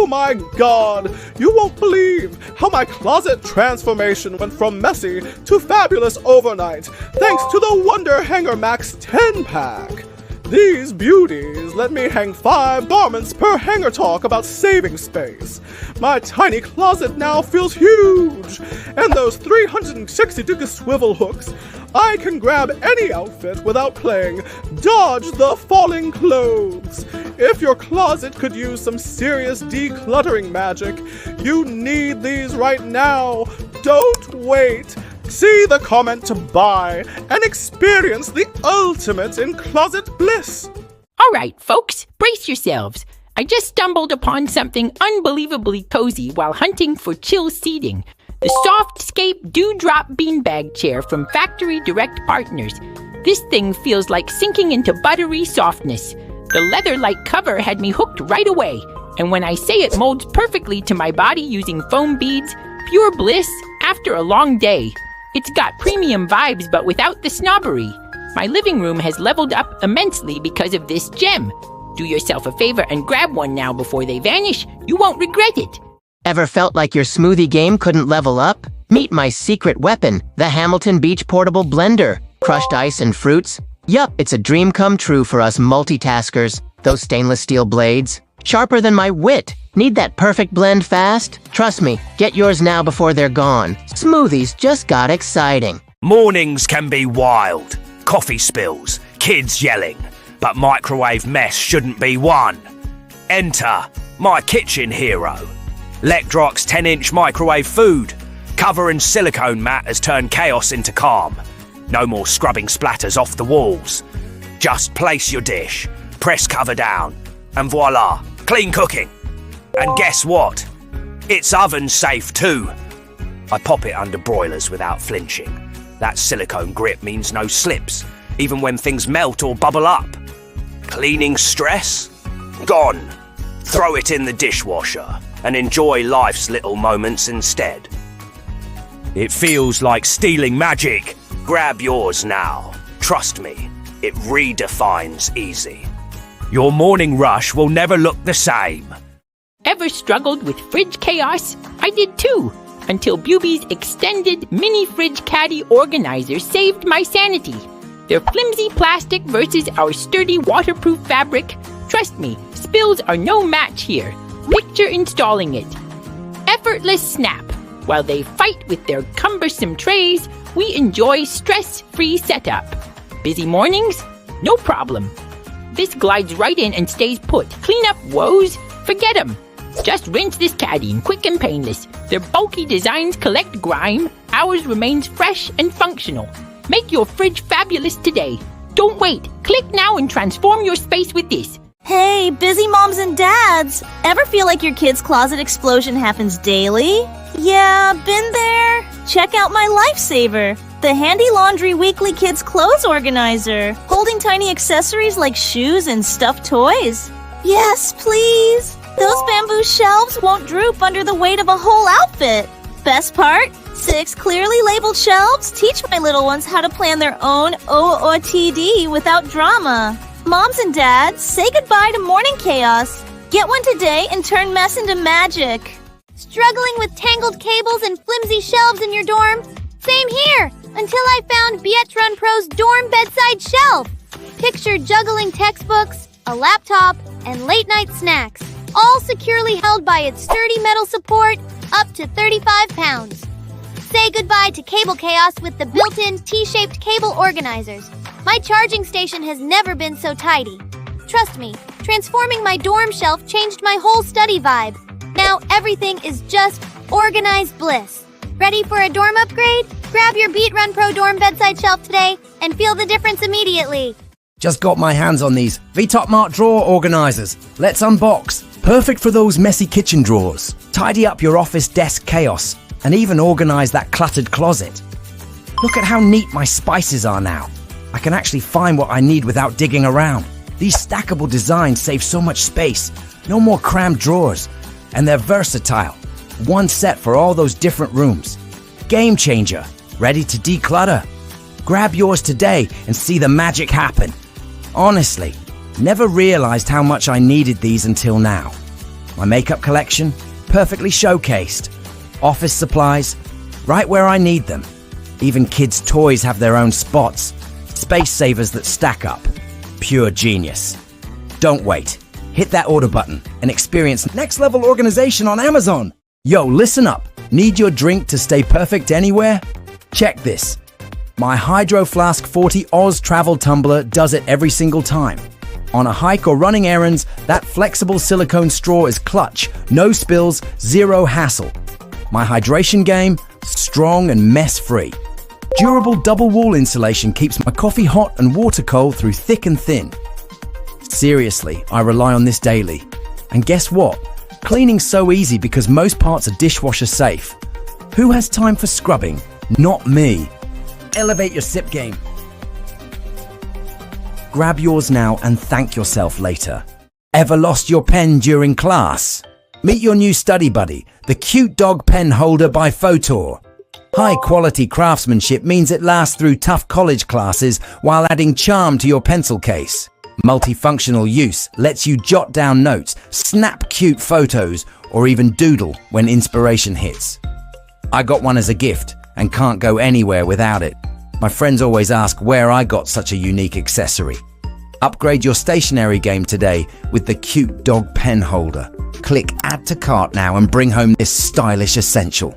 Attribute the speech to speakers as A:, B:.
A: my god! You won't believe how my closet transformation went from messy to fabulous overnight, thanks to the Wonder Hanger Max 10-pack. These beauties let me hang 5 garments per hanger. Talk about saving space. My tiny closet now feels huge, and those 360-degree swivel hooks, I can grab any outfit without playing dodge the falling clothes. If your closet could use some serious decluttering magic, you need these right now. Don't wait. See the comment to buy and experience the ultimate in closet bliss.
B: All right, folks, brace yourselves. I just stumbled upon something unbelievably cozy while hunting for chill seating. The SoftScape Dewdrop Beanbag Chair from Factory Direct Partners. This thing feels like sinking into buttery softness. The leather-like cover had me hooked right away. And when I say it molds perfectly to my body using foam beads, pure bliss after a long day. It's got premium vibes but without the snobbery. My living room has leveled up immensely because of this gem. Do yourself a favor and grab one now before they vanish. You won't regret it.
C: Ever felt like your smoothie game couldn't level up? Meet my secret weapon, the Hamilton Beach Portable Blender. Crushed ice and fruits? Yup, it's a dream come true for us multitaskers. Those stainless steel blades, sharper than my wit. Need that perfect blend fast? Trust me, get yours now before they're gone. Smoothies just got exciting.
D: Mornings can be wild. Coffee spills, kids yelling. But microwave mess shouldn't be one. Enter my kitchen hero. Lectrox 10-inch microwave food. Cover and silicone mat has turned chaos into calm. No more scrubbing splatters off the walls. Just place your dish, press cover down, and voila, clean cooking. And guess what? It's oven safe too. I pop it under broilers without flinching. That silicone grip means no slips, even when things melt or bubble up. Cleaning stress? Gone. Throw it in the dishwasher and enjoy life's little moments instead. It feels like stealing magic. Grab yours now. Trust me, it redefines easy. Your morning rush will never look the same.
B: Ever struggled with fridge chaos? I did too, until Buby's extended mini fridge caddy organizer saved my sanity. Their flimsy plastic versus our sturdy waterproof fabric. Trust me, spills are no match here. Picture installing it. Effortless snap. While they fight with their cumbersome trays, we enjoy stress-free setup. Busy mornings? No problem. This glides right in and stays put. Cleanup woes? Forget 'em. Just rinse this caddy in quick and painless. Their bulky designs collect grime. Ours remains fresh and functional. Make your fridge fabulous today. Don't wait. Click now and transform your space with this.
E: Hey, busy moms and dads! Ever feel like your kid's closet explosion happens daily? Yeah, been there. Check out my lifesaver, the Handy Laundry Weekly Kids Clothes Organizer, holding tiny accessories like shoes and stuffed toys. Yes, please! Those bamboo shelves won't droop under the weight of a whole outfit. Best part? 6 clearly labeled shelves teach my little ones how to plan their own OOTD without drama. Moms and dads, say goodbye to morning chaos. Get one today and turn mess into magic.
F: Struggling with tangled cables and flimsy shelves in your dorm? Same here, until I found Run Pro's Dorm Bedside Shelf. Picture juggling textbooks, a laptop, and late-night snacks, all securely held by its sturdy metal support, up to 35 pounds. Say goodbye to cable chaos with the built-in T-shaped cable organizers. My charging station has never been so tidy. Trust me, transforming my dorm shelf changed my whole study vibe. Now everything is just organized bliss. Ready for a dorm upgrade? Grab your Run Pro Dorm Bedside Shelf today and feel the difference immediately.
G: Just got my hands on these V-Top Mart drawer organizers. Let's unbox. Perfect for those messy kitchen drawers. Tidy up your office desk chaos and even organize that cluttered closet. Look at how neat my spices are now. I can actually find what I need without digging around. These stackable designs save so much space. No more crammed drawers. And they're versatile. One set for all those different rooms. Game changer. Ready to declutter. Grab yours today and see the magic happen. Honestly, never realized how much I needed these until now. My makeup collection, perfectly showcased. Office supplies, right where I need them. Even kids' toys have their own spots. Space savers that stack up. Pure genius. Don't wait. Hit that order button and experience next level organization on Amazon. Yo, listen up. Need your drink to stay perfect anywhere? Check this. My Hydro Flask 40 Oz Travel Tumbler does it every single time. On a hike or running errands, that flexible silicone straw is clutch. No spills, zero hassle. My hydration game, strong and mess-free. Durable double wall insulation keeps my coffee hot and water cold through thick and thin. Seriously, I rely on this daily. And guess what? Cleaning's so easy because most parts are dishwasher safe. Who has time for scrubbing? Not me. Elevate your sip game. Grab yours now and thank yourself later. Ever lost your pen during class? Meet your new study buddy, the cute dog pen holder by Photor. High quality craftsmanship means it lasts through tough college classes while adding charm to your pencil case. Multifunctional use lets you jot down notes, snap cute photos, or even doodle when inspiration hits. I got one as a gift and can't go anywhere without it. My friends always ask where I got such a unique accessory. Upgrade your stationery game today with the cute dog pen holder. Click Add to Cart now and bring home this stylish essential.